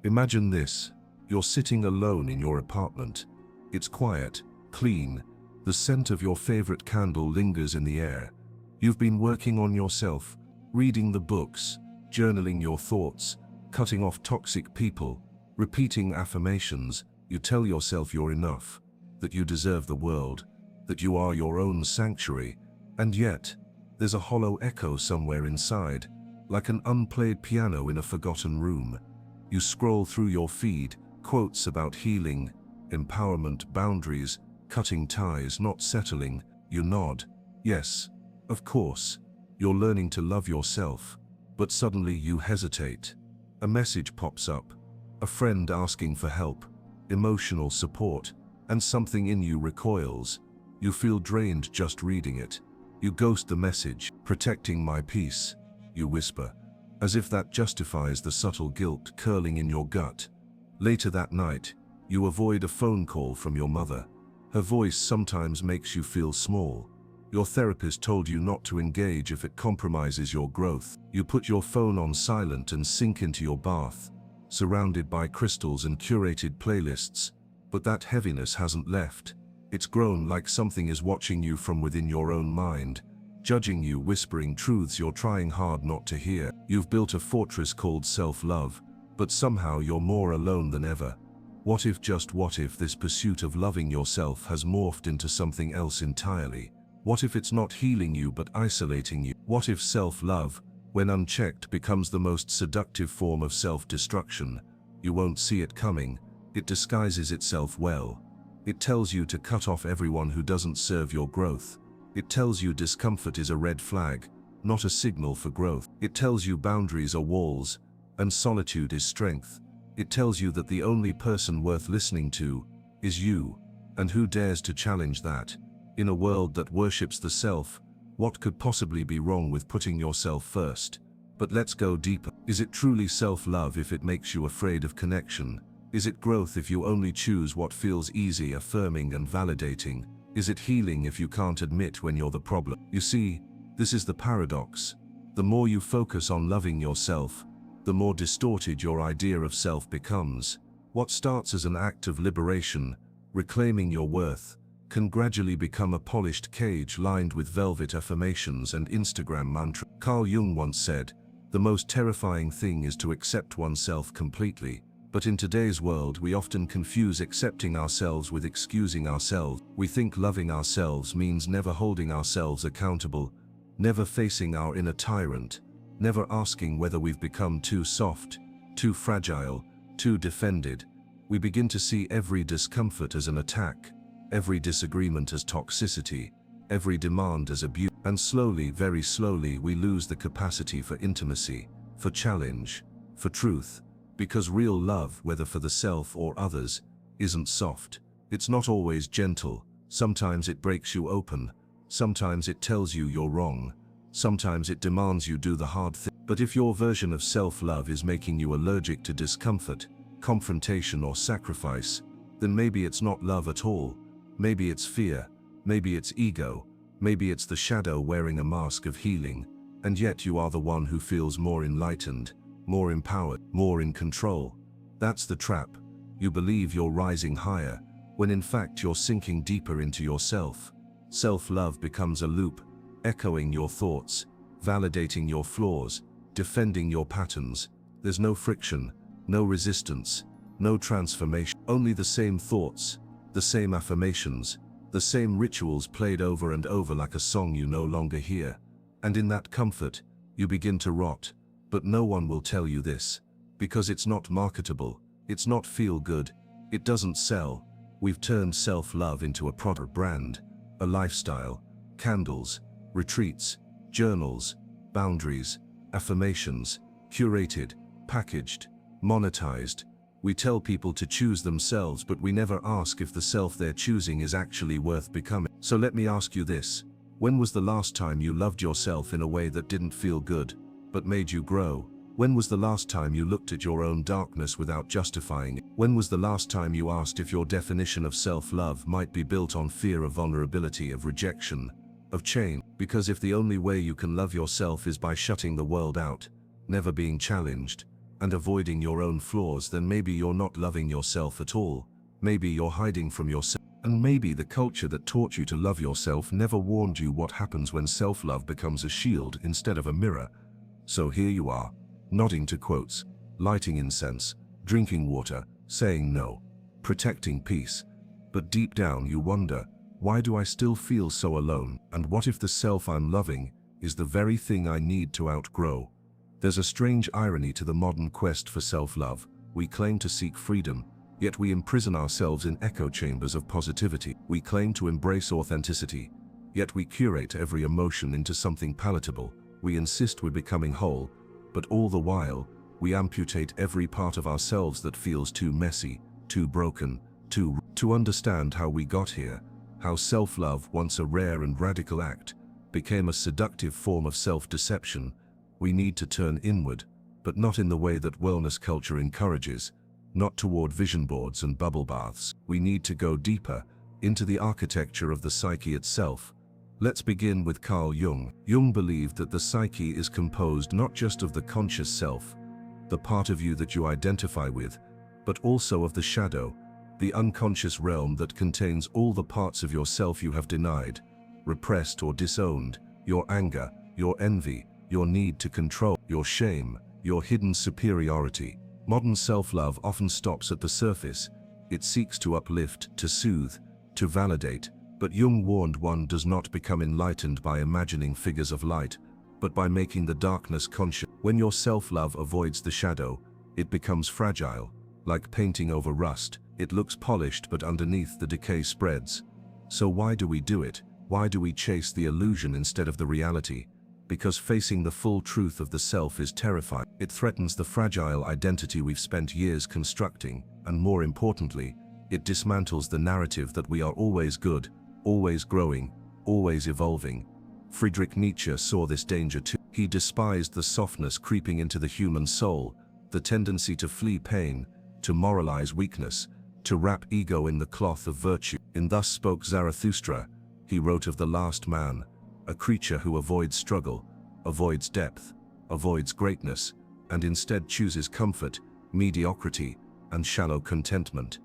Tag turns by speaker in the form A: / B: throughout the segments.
A: Imagine this. You're sitting alone in your apartment. It's quiet, clean. The scent of your favorite candle lingers in the air. You've been working on yourself, reading the books, journaling your thoughts, cutting off toxic people, repeating affirmations. You tell yourself you're enough, that you deserve the world, that you are your own sanctuary, and yet, there's a hollow echo somewhere inside, like an unplayed piano in a forgotten room. You scroll through your feed, quotes about healing, empowerment, boundaries, cutting ties, not settling. You nod. Yes, of course, you're learning to love yourself, but suddenly you hesitate. A message pops up, a friend asking for help, emotional support, and something in you recoils. You feel drained just reading it. You ghost the message. Protecting my peace, you whisper, as if that justifies the subtle guilt curling in your gut. Later that night, you avoid a phone call from your mother. Her voice sometimes makes you feel small. Your therapist told you not to engage if it compromises your growth. You put your phone on silent and sink into your bath, surrounded by crystals and curated playlists. But that heaviness hasn't left. It's grown, like something is watching you from within your own mind, judging you, whispering truths you're trying hard not to hear. You've built a fortress called self-love, but somehow you're more alone than ever. What if, just what if, this pursuit of loving yourself has morphed into something else entirely? What if it's not healing you but isolating you? What if self-love, when unchecked, becomes the most seductive form of self-destruction? You won't see it coming. It disguises itself well. It tells you to cut off everyone who doesn't serve your growth. It tells you discomfort is a red flag, not a signal for growth. It tells you boundaries are walls, and solitude is strength. It tells you that the only person worth listening to is you, and who dares to challenge that? In a world that worships the self, what could possibly be wrong with putting yourself first? But let's go deeper. Is it truly self-love if it makes you afraid of connection? Is it growth if you only choose what feels easy, affirming and validating? Is it healing if you can't admit when you're the problem? You see, this is the paradox. The more you focus on loving yourself, the more distorted your idea of self becomes. What starts as an act of liberation, reclaiming your worth, can gradually become a polished cage lined with velvet affirmations and Instagram mantras. Carl Jung once said, "The most terrifying thing is to accept oneself completely." But in today's world, we often confuse accepting ourselves with excusing ourselves. We think loving ourselves means never holding ourselves accountable, never facing our inner tyrant, never asking whether we've become too soft, too fragile, too defended. We begin to see every discomfort as an attack, every disagreement as toxicity, every demand as abuse. And slowly, very slowly, we lose the capacity for intimacy, for challenge, for truth. Because real love, whether for the self or others, isn't soft. It's not always gentle. Sometimes it breaks you open. Sometimes it tells you you're wrong. Sometimes it demands you do the hard thing. But if your version of self-love is making you allergic to discomfort, confrontation or sacrifice, then maybe it's not love at all. Maybe it's fear. Maybe it's ego. Maybe it's the shadow wearing a mask of healing. And yet you are the one who feels more enlightened, more empowered, more in control. That's the trap. You believe you're rising higher, when in fact you're sinking deeper into yourself. Self-love becomes a loop, echoing your thoughts, validating your flaws, defending your patterns. There's no friction, no resistance, no transformation. Only the same thoughts, the same affirmations, the same rituals played over and over like a song you no longer hear. And in that comfort, you begin to rot. But no one will tell you this, because it's not marketable, it's not feel-good, it doesn't sell. We've turned self-love into a product brand, a lifestyle, candles, retreats, journals, boundaries, affirmations, curated, packaged, monetized. We tell people to choose themselves, but we never ask if the self they're choosing is actually worth becoming. So let me ask you this. When was the last time you loved yourself in a way that didn't feel good, but made you grow? When was the last time you looked at your own darkness without justifying it? When was the last time you asked if your definition of self-love might be built on fear of vulnerability, of rejection, of change? Because if the only way you can love yourself is by shutting the world out, never being challenged, and avoiding your own flaws, then maybe you're not loving yourself at all. Maybe you're hiding from yourself. And maybe the culture that taught you to love yourself never warned you what happens when self-love becomes a shield instead of a mirror. So here you are, nodding to quotes, lighting incense, drinking water, saying no, protecting peace. But deep down you wonder, why do I still feel so alone? And what if the self I'm loving is the very thing I need to outgrow? There's a strange irony to the modern quest for self-love. We claim to seek freedom, yet we imprison ourselves in echo chambers of positivity. We claim to embrace authenticity, yet we curate every emotion into something palatable. We insist we're becoming whole, but all the while, we amputate every part of ourselves that feels too messy, too broken, to understand how we got here, how self-love, once a rare and radical act, became a seductive form of self-deception. We need to turn inward, but not in the way that wellness culture encourages, not toward vision boards and bubble baths. We need to go deeper, into the architecture of the psyche itself. Let's begin with Carl Jung. Jung believed that the psyche is composed not just of the conscious self, the part of you that you identify with, but also of the shadow, the unconscious realm that contains all the parts of yourself you have denied, repressed or disowned, your anger, your envy, your need to control, your shame, your hidden superiority. Modern self-love often stops at the surface. It seeks to uplift, to soothe, to validate. But Jung warned one does not become enlightened by imagining figures of light, but by making the darkness conscious. When your self-love avoids the shadow, it becomes fragile, like painting over rust. It looks polished, but underneath the decay spreads. So why do we do it? Why do we chase the illusion instead of the reality? Because facing the full truth of the self is terrifying. It threatens the fragile identity we've spent years constructing, and more importantly, it dismantles the narrative that we are always good, always growing, always evolving. Friedrich Nietzsche saw this danger too. He despised the softness creeping into the human soul, the tendency to flee pain, to moralize weakness, to wrap ego in the cloth of virtue. In Thus Spoke Zarathustra, he wrote of the last man, a creature who avoids struggle, avoids depth, avoids greatness, and instead chooses comfort, mediocrity, and shallow contentment.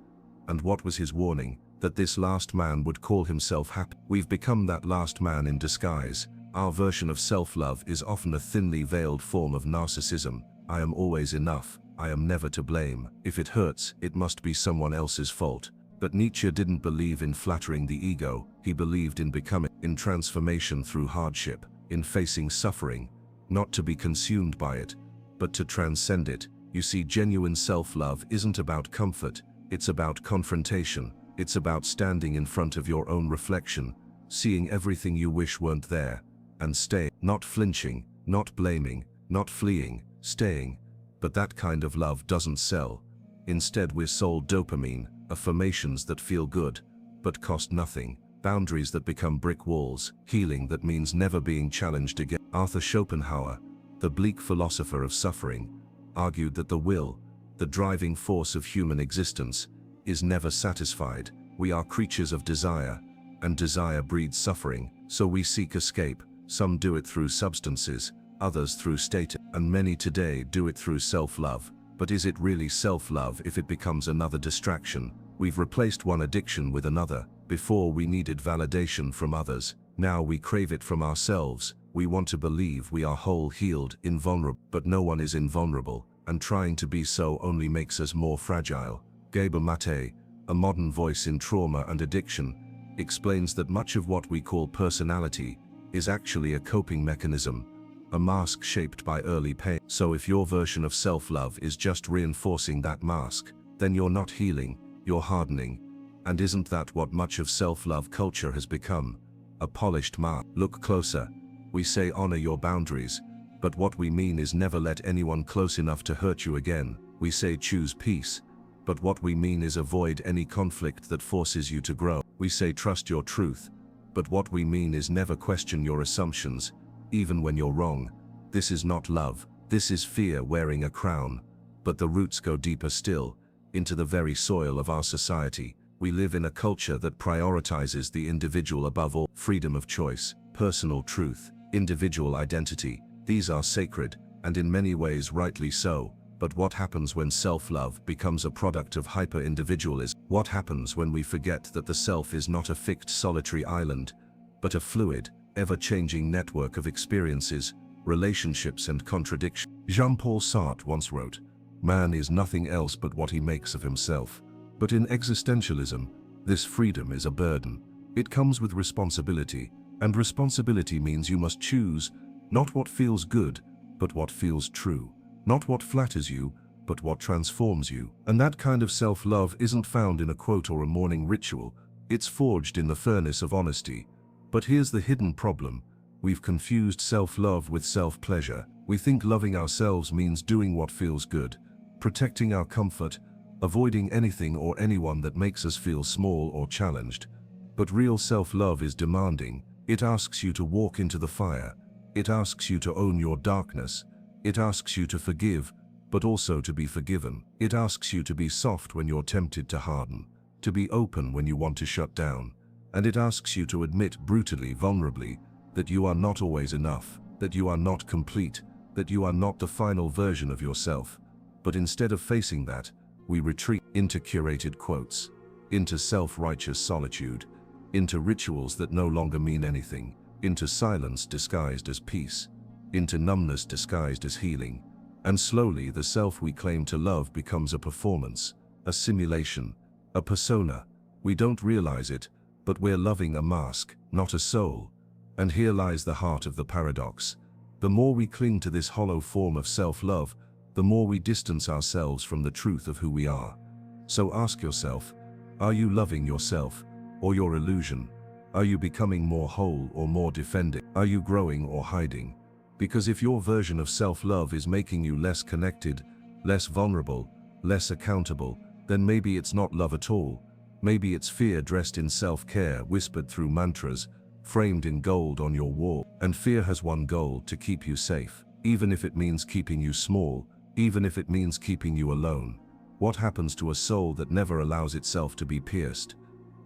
A: And what was his warning? That this last man would call himself happy. We've become that last man in disguise. Our version of self-love is often a thinly veiled form of narcissism. I am always enough. I am never to blame. If it hurts, it must be someone else's fault. But Nietzsche didn't believe in flattering the ego. He believed in becoming, in transformation through hardship, in facing suffering, not to be consumed by it, but to transcend it. You see, genuine self-love isn't about comfort. It's about confrontation. It's about standing in front of your own reflection, seeing everything you wish weren't there, and staying, not flinching, not blaming, not fleeing, staying. But that kind of love doesn't sell. Instead, we're sold dopamine, affirmations that feel good, but cost nothing, boundaries that become brick walls, healing that means never being challenged again. Arthur Schopenhauer, the bleak philosopher of suffering, argued that the will, the driving force of human existence, is never satisfied. We are creatures of desire, and desire breeds suffering, so we seek escape. Some do it through substances, others through status, and many today do it through self-love. But is it really self-love if it becomes another distraction? We've replaced one addiction with another. Before we needed validation from others, now we crave it from ourselves. We want to believe we are whole, healed, invulnerable, but no one is invulnerable, and trying to be so only makes us more fragile. Gabor Maté, a modern voice in trauma and addiction, explains that much of what we call personality is actually a coping mechanism, a mask shaped by early pain. So if your version of self-love is just reinforcing that mask, then you're not healing, you're hardening. And isn't that what much of self-love culture has become? A polished mask. Look closer. We say honor your boundaries, but what we mean is never let anyone close enough to hurt you again. We say choose peace, but what we mean is avoid any conflict that forces you to grow. We say trust your truth, but what we mean is never question your assumptions, even when you're wrong. This is not love, this is fear wearing a crown. But the roots go deeper still, into the very soil of our society. We live in a culture that prioritizes the individual above all. Freedom of choice, personal truth, individual identity, these are sacred, and in many ways rightly so. But what happens when self-love becomes a product of hyper-individualism? What happens when we forget that the self is not a fixed solitary island, but a fluid, ever-changing network of experiences, relationships and contradictions? Jean-Paul Sartre once wrote, "Man is nothing else but what he makes of himself." But in existentialism, this freedom is a burden. It comes with responsibility, and responsibility means you must choose not what feels good, but what feels true. Not what flatters you, but what transforms you. And that kind of self-love isn't found in a quote or a morning ritual. It's forged in the furnace of honesty. But here's the hidden problem. We've confused self-love with self-pleasure. We think loving ourselves means doing what feels good, protecting our comfort, avoiding anything or anyone that makes us feel small or challenged. But real self-love is demanding. It asks you to walk into the fire. It asks you to own your darkness. It asks you to forgive, but also to be forgiven. It asks you to be soft when you're tempted to harden, to be open when you want to shut down. And it asks you to admit brutally, vulnerably, that you are not always enough, that you are not complete, that you are not the final version of yourself. But instead of facing that, we retreat into curated quotes, into self-righteous solitude, into rituals that no longer mean anything, into silence disguised as peace, into numbness disguised as healing. And slowly the self we claim to love becomes a performance, a simulation, a persona. We don't realize it, but we're loving a mask, not a soul. And here lies the heart of the paradox. The more we cling to this hollow form of self-love, the more we distance ourselves from the truth of who we are. So ask yourself, are you loving yourself, or your illusion? Are you becoming more whole or more defending? Are you growing or hiding? Because if your version of self-love is making you less connected, less vulnerable, less accountable, then maybe it's not love at all. Maybe it's fear dressed in self-care, whispered through mantras, framed in gold on your wall. And fear has one goal: to keep you safe, even if it means keeping you small, even if it means keeping you alone. What happens to a soul that never allows itself to be pierced?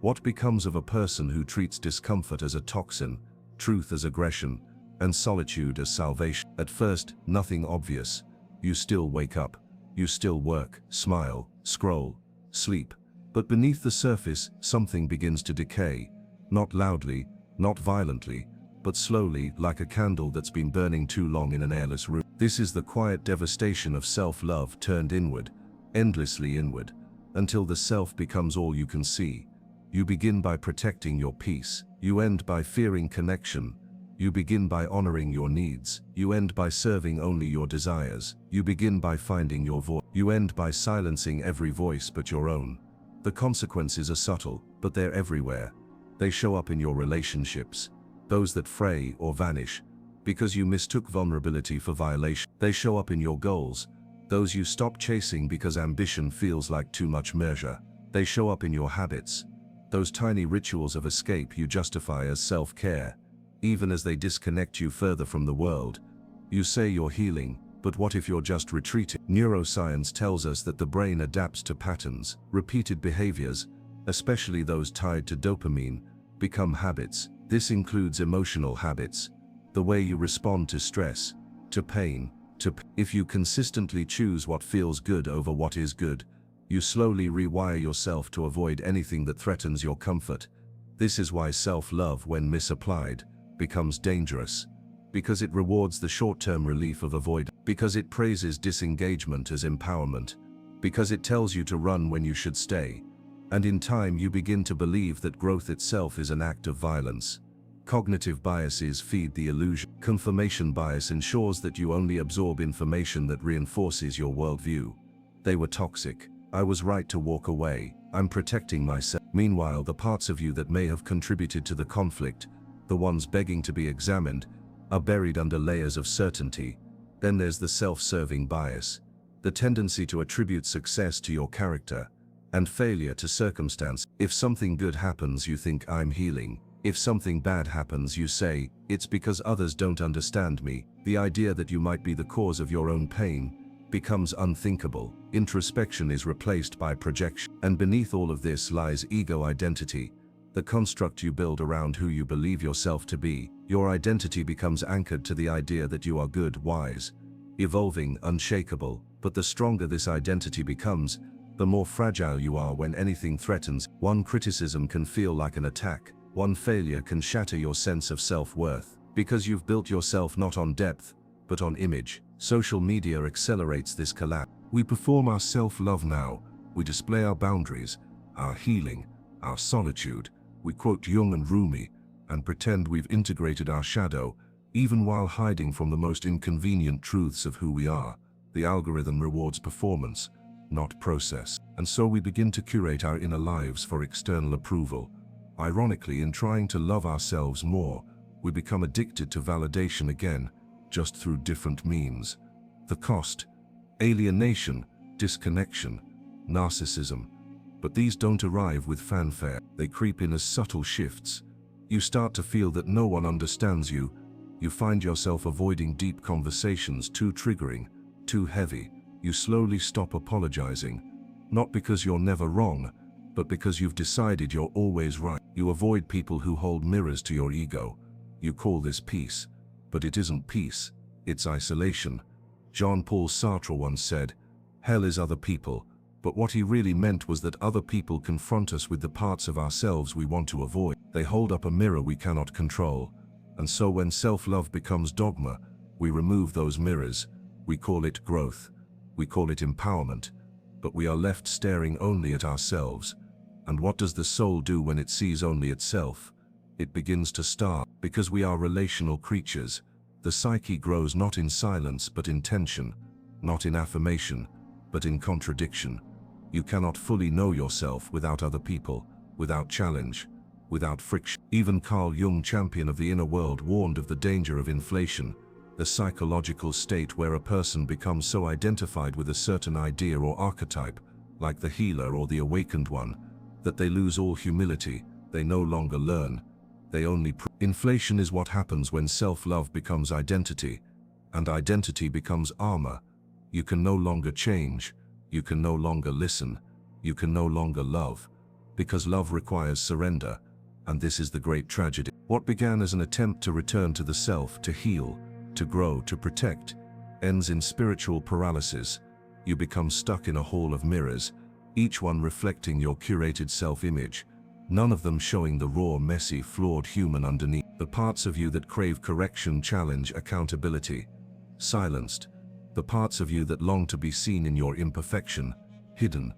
A: What becomes of a person who treats discomfort as a toxin, truth as aggression, and solitude as salvation? At first, nothing obvious. You still wake up. You still work, smile, scroll, sleep. But beneath the surface, something begins to decay. Not loudly, not violently, but slowly, like a candle that's been burning too long in an airless room. This is the quiet devastation of self-love turned inward, endlessly inward, until the self becomes all you can see. You begin by protecting your peace. You end by fearing connection. You begin by honoring your needs. You end by serving only your desires. You begin by finding your voice. You end by silencing every voice but your own. The consequences are subtle, but they're everywhere. They show up in your relationships, those that fray or vanish, because you mistook vulnerability for violation. They show up in your goals, those you stop chasing because ambition feels like too much measure. They show up in your habits, those tiny rituals of escape you justify as self-care, even as they disconnect you further from the world. You say you're healing, but what if you're just retreating? Neuroscience tells us that the brain adapts to patterns. Repeated behaviors, especially those tied to dopamine, become habits. This includes emotional habits, the way you respond to stress, to pain, If you consistently choose what feels good over what is good, you slowly rewire yourself to avoid anything that threatens your comfort. This is why self-love, when misapplied, becomes dangerous. Because it rewards the short-term relief of avoidance. Because it praises disengagement as empowerment. Because it tells you to run when you should stay. And in time you begin to believe that growth itself is an act of violence. Cognitive biases feed the illusion. Confirmation bias ensures that you only absorb information that reinforces your worldview. They were toxic. I was right to walk away. I'm protecting myself. Meanwhile, the parts of you that may have contributed to the conflict, the ones begging to be examined, are buried under layers of certainty. Then there's the self-serving bias, the tendency to attribute success to your character and failure to circumstance. If something good happens, you think, I'm healing. If something bad happens, you say, it's because others don't understand me. The idea that you might be the cause of your own pain becomes unthinkable. Introspection is replaced by projection. And beneath all of this lies ego identity, the construct you build around who you believe yourself to be. Your identity becomes anchored to the idea that you are good, wise, evolving, unshakable. But the stronger this identity becomes, the more fragile you are when anything threatens. One criticism can feel like an attack. One failure can shatter your sense of self-worth, because you've built yourself not on depth, but on image. Social media accelerates this collapse. We perform our self-love now. We display our boundaries, our healing, our solitude. We quote Jung and Rumi, and pretend we've integrated our shadow, even while hiding from the most inconvenient truths of who we are. The algorithm rewards performance, not process. And so we begin to curate our inner lives for external approval. Ironically, in trying to love ourselves more, we become addicted to validation again, just through different means. The cost: alienation, disconnection, narcissism. But these don't arrive with fanfare. They creep in as subtle shifts. You start to feel that no one understands you. You find yourself avoiding deep conversations, too triggering, too heavy. You slowly stop apologizing, not because you're never wrong, but because you've decided you're always right. You avoid people who hold mirrors to your ego. You call this peace, but it isn't peace, it's isolation. Jean-Paul Sartre once said, "Hell is other people," but what he really meant was that other people confront us with the parts of ourselves we want to avoid. They hold up a mirror we cannot control. And so when self-love becomes dogma, we remove those mirrors. We call it growth. We call it empowerment, but we are left staring only at ourselves. And what does the soul do when it sees only itself? It begins to starve. Because we are relational creatures, the psyche grows not in silence but in tension, not in affirmation, but in contradiction. You cannot fully know yourself without other people, without challenge, without friction. Even Carl Jung, champion of the inner world, warned of the danger of inflation, the psychological state where a person becomes so identified with a certain idea or archetype, like the healer or the awakened one, that they lose all humility. They no longer learn. They only Inflation is what happens when self-love becomes identity, and identity becomes armor. You can no longer change. You can no longer listen. You can no longer love, because love requires surrender, and this is the great tragedy. What began as an attempt to return to the self, to heal, to grow, to protect, ends in spiritual paralysis. You become stuck in a hall of mirrors, each one reflecting your curated self-image, none of them showing the raw, messy, flawed human underneath. The parts of you that crave correction, challenge, accountability, silenced. The parts of you that long to be seen in your imperfection, hidden.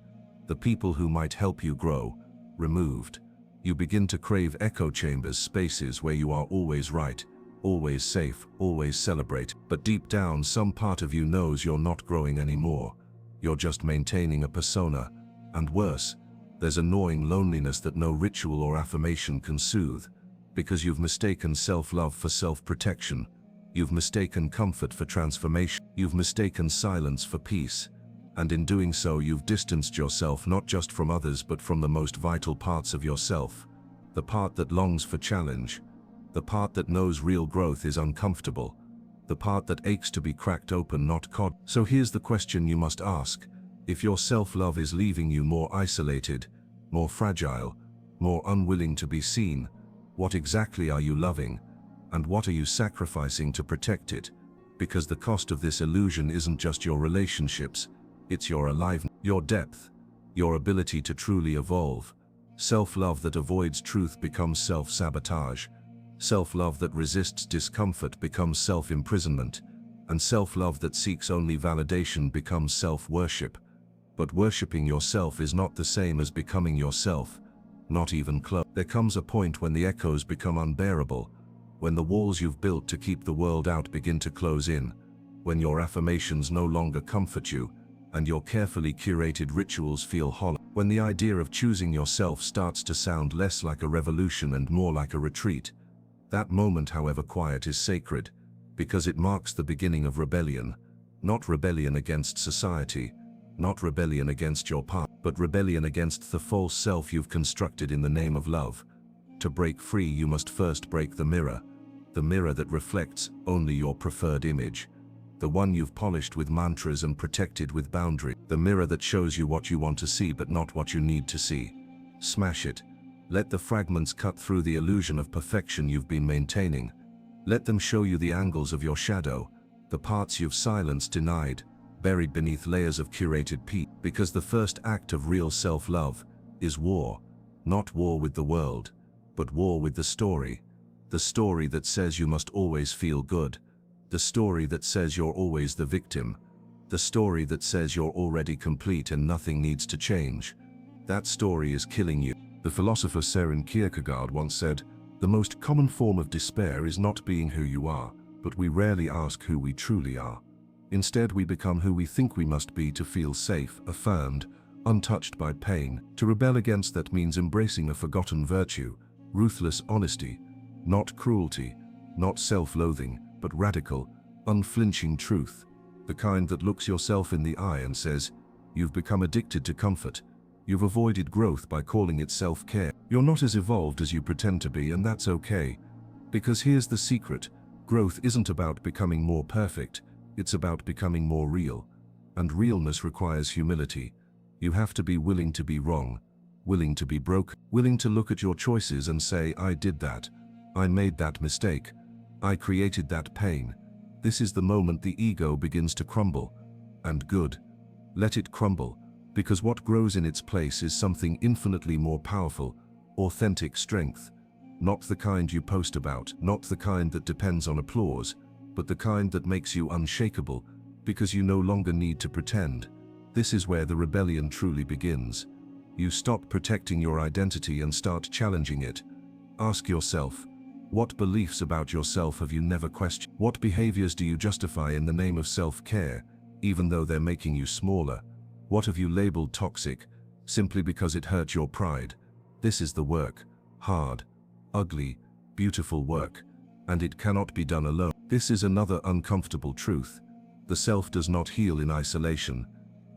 A: The people who might help you grow, removed. You begin to crave echo chambers, spaces where you are always right, always safe, always celebrate. But deep down, some part of you knows you're not growing anymore. You're just maintaining a persona. And worse, there's a gnawing loneliness that no ritual or affirmation can soothe, because you've mistaken self-love for self-protection. You've mistaken comfort for transformation. You've mistaken silence for peace. And in doing so, you've distanced yourself not just from others but from the most vital parts of yourself. The part that longs for challenge. The part that knows real growth is uncomfortable. The part that aches to be cracked open, not cod. So here's the question you must ask. If your self-love is leaving you more isolated, more fragile, more unwilling to be seen, what exactly are you loving? And what are you sacrificing to protect it? Because the cost of this illusion isn't just your relationships, it's your aliveness, your depth, your ability to truly evolve. Self-love that avoids truth becomes self-sabotage. Self-love that resists discomfort becomes self-imprisonment. And self-love that seeks only validation becomes self-worship. But worshipping yourself is not the same as becoming yourself, not even close. There comes a point when the echoes become unbearable, when the walls you've built to keep the world out begin to close in, when your affirmations no longer comfort you, and your carefully curated rituals feel hollow. When the idea of choosing yourself starts to sound less like a revolution and more like a retreat. That moment, however quiet, is sacred, because it marks the beginning of rebellion. Not rebellion against society, not rebellion against your path, but rebellion against the false self you've constructed in the name of love. To break free, you must first break the mirror that reflects only your preferred image. The one you've polished with mantras and protected with boundary. The mirror that shows you what you want to see but not what you need to see. Smash it. Let the fragments cut through the illusion of perfection you've been maintaining. Let them show you the angles of your shadow, the parts you've silenced, denied, buried beneath layers of curated peace. Because the first act of real self-love is war. Not war with the world, but war with the story. The story that says you must always feel good. The story that says you're always the victim. The story that says you're already complete and nothing needs to change. That story is killing you. The philosopher Søren Kierkegaard once said, "The most common form of despair is not being who you are, but we rarely ask who we truly are. Instead, we become who we think we must be to feel safe, affirmed, untouched by pain." To rebel against that means embracing a forgotten virtue, ruthless honesty, not cruelty, not self-loathing, but radical, unflinching truth, the kind that looks yourself in the eye and says, "You've become addicted to comfort. You've avoided growth by calling it self-care. You're not as evolved as you pretend to be, and that's okay. Because here's the secret, growth isn't about becoming more perfect, it's about becoming more real. And realness requires humility. You have to be willing to be wrong, willing to be broken, willing to look at your choices and say, I did that. I made that mistake. I created that pain. This is the moment the ego begins to crumble. And good. Let it crumble, because what grows in its place is something infinitely more powerful, authentic strength. Not the kind you post about, not the kind that depends on applause, but the kind that makes you unshakable, because you no longer need to pretend. This is where the rebellion truly begins. You stop protecting your identity and start challenging it. Ask yourself, what beliefs about yourself have you never questioned? What behaviors do you justify in the name of self-care, even though they're making you smaller? What have you labeled toxic, simply because it hurt your pride? This is the work. Hard, ugly, beautiful work. And it cannot be done alone. This is another uncomfortable truth. The self does not heal in isolation.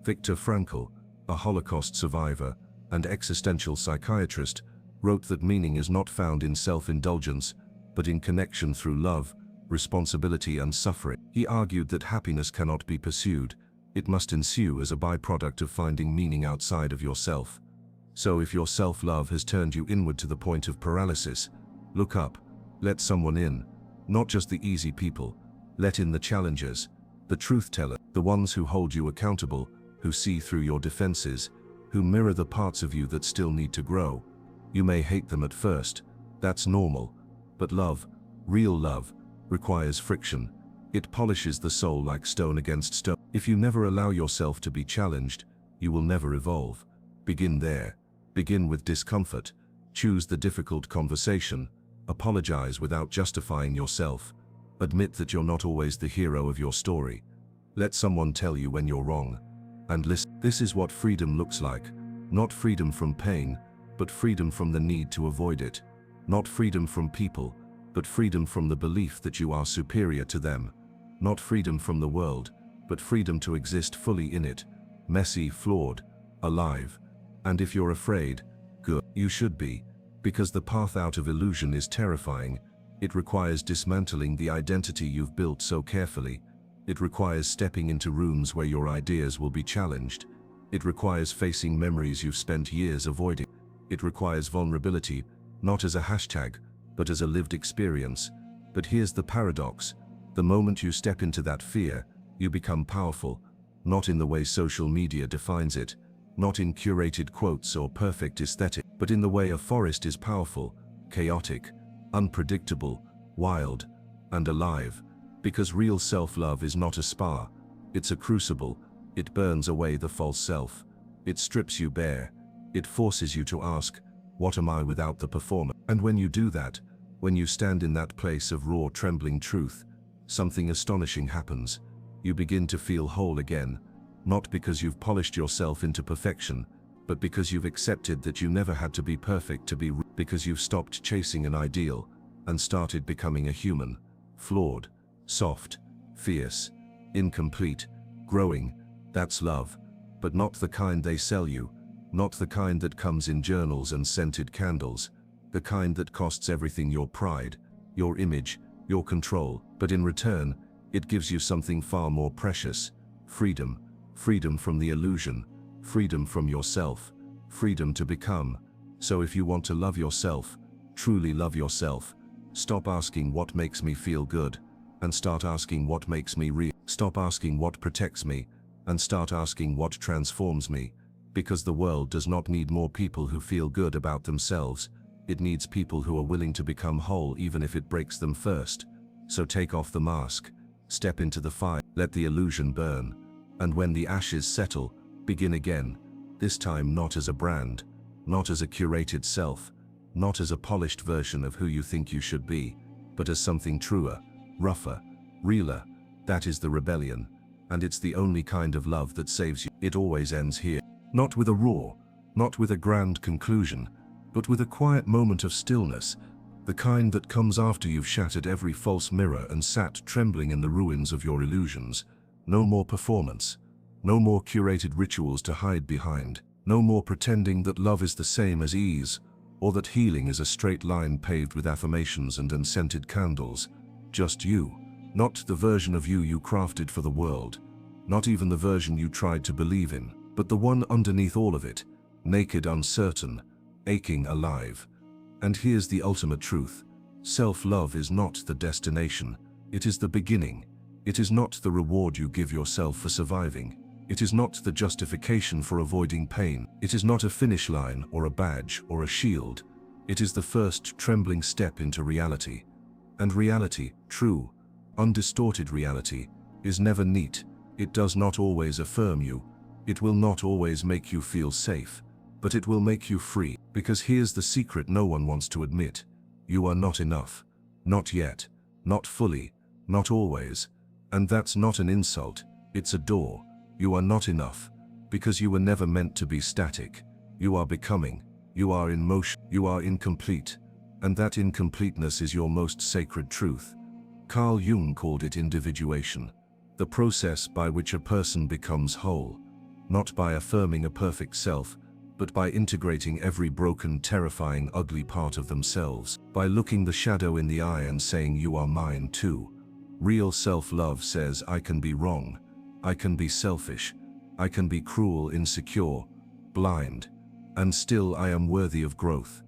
A: Viktor Frankl, a Holocaust survivor and existential psychiatrist, wrote that meaning is not found in self-indulgence, but in connection through love, responsibility and suffering. He argued that happiness cannot be pursued. It must ensue as a byproduct of finding meaning outside of yourself. So if your self-love has turned you inward to the point of paralysis, look up, let someone in, not just the easy people, let in the challengers, the truth teller, the ones who hold you accountable, who see through your defenses, who mirror the parts of you that still need to grow. You may hate them at first, that's normal, but love, real love, requires friction. It polishes the soul like stone against stone. If you never allow yourself to be challenged, you will never evolve. Begin there. Begin with discomfort. Choose the difficult conversation. Apologize without justifying yourself. Admit that you're not always the hero of your story. Let someone tell you when you're wrong. And listen. This is what freedom looks like. Not freedom from pain, but freedom from the need to avoid it. Not freedom from people, but freedom from the belief that you are superior to them. Not freedom from the world, but freedom to exist fully in it, messy, flawed, alive. And if you're afraid, good. You should be, because the path out of illusion is terrifying. It requires dismantling the identity you've built so carefully. It requires stepping into rooms where your ideas will be challenged. It requires facing memories you've spent years avoiding. It requires vulnerability, not as a hashtag, but as a lived experience. But here's the paradox. The moment you step into that fear, you become powerful, not in the way social media defines it, not in curated quotes or perfect aesthetic, but in the way a forest is powerful, chaotic, unpredictable, wild, and alive. Because real self-love is not a spa, it's a crucible. It burns away the false self. It strips you bare. It forces you to ask, what am I without the performer? And when you do that, when you stand in that place of raw, trembling truth, something astonishing happens. You begin to feel whole again, not because you've polished yourself into perfection, but because you've accepted that you never had to be perfect to be real, because you've stopped chasing an ideal and started becoming a human, flawed, soft, fierce, incomplete, growing. That's love, but not the kind they sell you, not the kind that comes in journals and scented candles, the kind that costs everything: your pride, your image, your control, but in return, it gives you something far more precious: freedom. Freedom from the illusion, freedom from yourself, freedom to become. So if you want to love yourself, truly love yourself, stop asking what makes me feel good, and start asking what makes me real. Stop asking what protects me, and start asking what transforms me, because the world does not need more people who feel good about themselves. It needs people who are willing to become whole even if it breaks them first. So take off the mask, step into the fire, let the illusion burn, and when the ashes settle, begin again, this time not as a brand, not as a curated self, not as a polished version of who you think you should be, but as something truer, rougher, realer. That is the rebellion, and it's the only kind of love that saves you. It always ends here. Not with a roar, not with a grand conclusion, but with a quiet moment of stillness, the kind that comes after you've shattered every false mirror and sat trembling in the ruins of your illusions. No more performance, no more curated rituals to hide behind, no more pretending that love is the same as ease, or that healing is a straight line paved with affirmations and unscented candles. Just you, not the version of you crafted for the world, not even the version you tried to believe in, but the one underneath all of it, naked, uncertain, aching, alive. And here's the ultimate truth. Self-love is not the destination, it is the beginning. It is not the reward you give yourself for surviving. It is not the justification for avoiding pain. It is not a finish line or a badge or a shield. It is the first trembling step into reality. And reality, true, undistorted reality, is never neat. It does not always affirm you. It will not always make you feel safe, but it will make you free. Because here's the secret no one wants to admit. You are not enough. Not yet. Not fully. Not always. And that's not an insult, it's a door. You are not enough, because you were never meant to be static. You are becoming. You are in motion. You are incomplete. And that incompleteness is your most sacred truth. Carl Jung called it individuation, the process by which a person becomes whole, not by affirming a perfect self, but by integrating every broken, terrifying, ugly part of themselves, by looking the shadow in the eye and saying, you are mine too. Real self-love says, I can be wrong, I can be selfish, I can be cruel, insecure, blind, and still I am worthy of growth,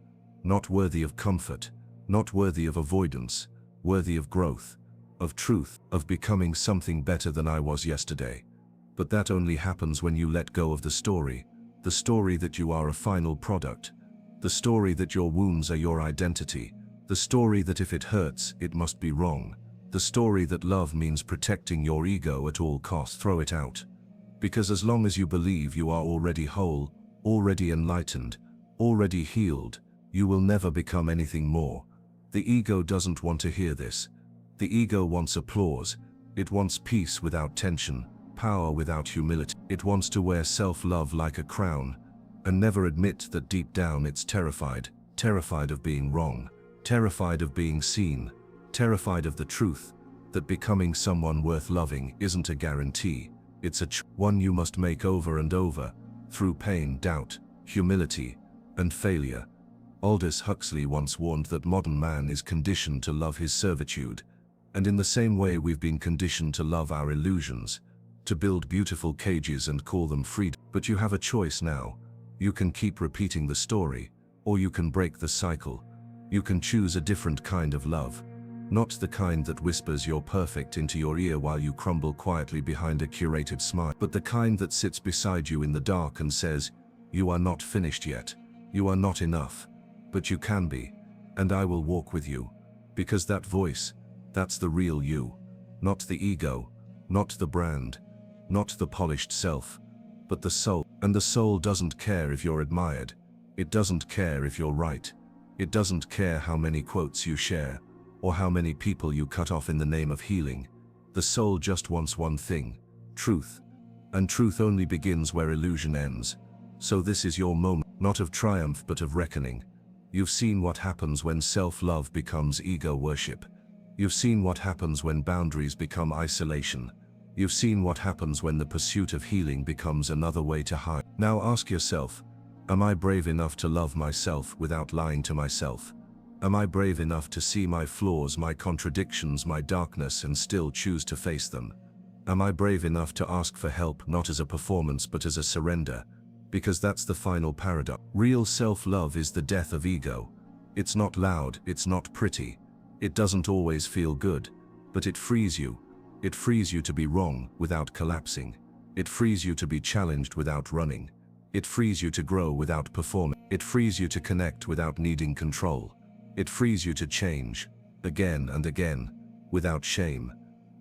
A: not worthy of comfort, not worthy of avoidance, worthy of growth, of truth, of becoming something better than I was yesterday. But that only happens when you let go of the story that you are a final product, the story that your wounds are your identity, the story that if it hurts, it must be wrong, the story that love means protecting your ego at all costs. Throw it out. Because as long as you believe you are already whole, already enlightened, already healed, you will never become anything more. The ego doesn't want to hear this. The ego wants applause. It wants peace without tension, power without humility. It wants to wear self-love like a crown, and never admit that deep down it's terrified, terrified of being wrong, terrified of being seen, terrified of the truth, that becoming someone worth loving isn't a guarantee, it's a one you must make over and over, through pain, doubt, humility, and failure. Aldous Huxley once warned that modern man is conditioned to love his servitude, and in the same way we've been conditioned to love our illusions, to build beautiful cages and call them freedom. But you have a choice now. You can keep repeating the story, or you can break the cycle. You can choose a different kind of love. Not the kind that whispers you're perfect into your ear while you crumble quietly behind a curated smile, but the kind that sits beside you in the dark and says, you are not finished yet. You are not enough. But you can be, and I will walk with you. Because that voice, that's the real you. Not the ego, not the brand, not the polished self, but the soul. And the soul doesn't care if you're admired. It doesn't care if you're right. It doesn't care how many quotes you share, or how many people you cut off in the name of healing. The soul just wants one thing, truth. And truth only begins where illusion ends. So this is your moment, not of triumph but of reckoning. You've seen what happens when self-love becomes ego worship. You've seen what happens when boundaries become isolation. You've seen what happens when the pursuit of healing becomes another way to hide. Now ask yourself, am I brave enough to love myself without lying to myself? Am I brave enough to see my flaws, my contradictions, my darkness, and still choose to face them? Am I brave enough to ask for help not as a performance but as a surrender? Because that's the final paradox. Real self-love is the death of ego. It's not loud, it's not pretty. It doesn't always feel good, but it frees you. It frees you to be wrong without collapsing. It frees you to be challenged without running. It frees you to grow without performing. It frees you to connect without needing control. It frees you to change, again and again, without shame.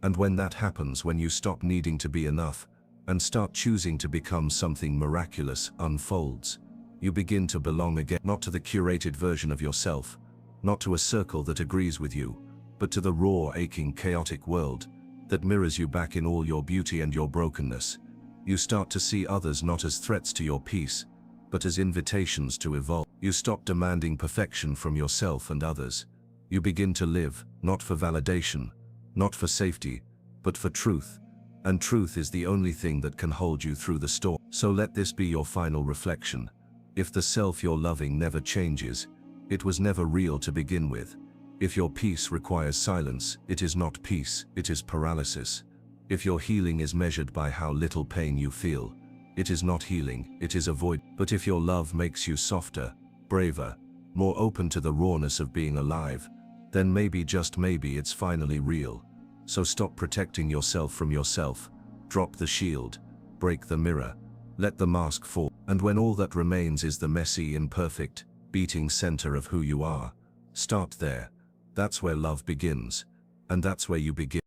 A: And when that happens, when you stop needing to be enough, and start choosing to become something miraculous unfolds, you begin to belong again, not to the curated version of yourself, not to a circle that agrees with you, but to the raw, aching, chaotic world that mirrors you back in all your beauty and your brokenness. You start to see others not as threats to your peace, but as invitations to evolve. You stop demanding perfection from yourself and others. You begin to live, not for validation, not for safety, but for truth. And truth is the only thing that can hold you through the storm. So let this be your final reflection. If the self you're loving never changes, it was never real to begin with. If your peace requires silence, it is not peace, it is paralysis. If your healing is measured by how little pain you feel, it is not healing, it is avoid. But if your love makes you softer, braver, more open to the rawness of being alive, then maybe, just maybe, it's finally real. So stop protecting yourself from yourself. Drop the shield, break the mirror, let the mask fall. And when all that remains is the messy, imperfect, beating center of who you are, start there. That's where love begins, and that's where you begin.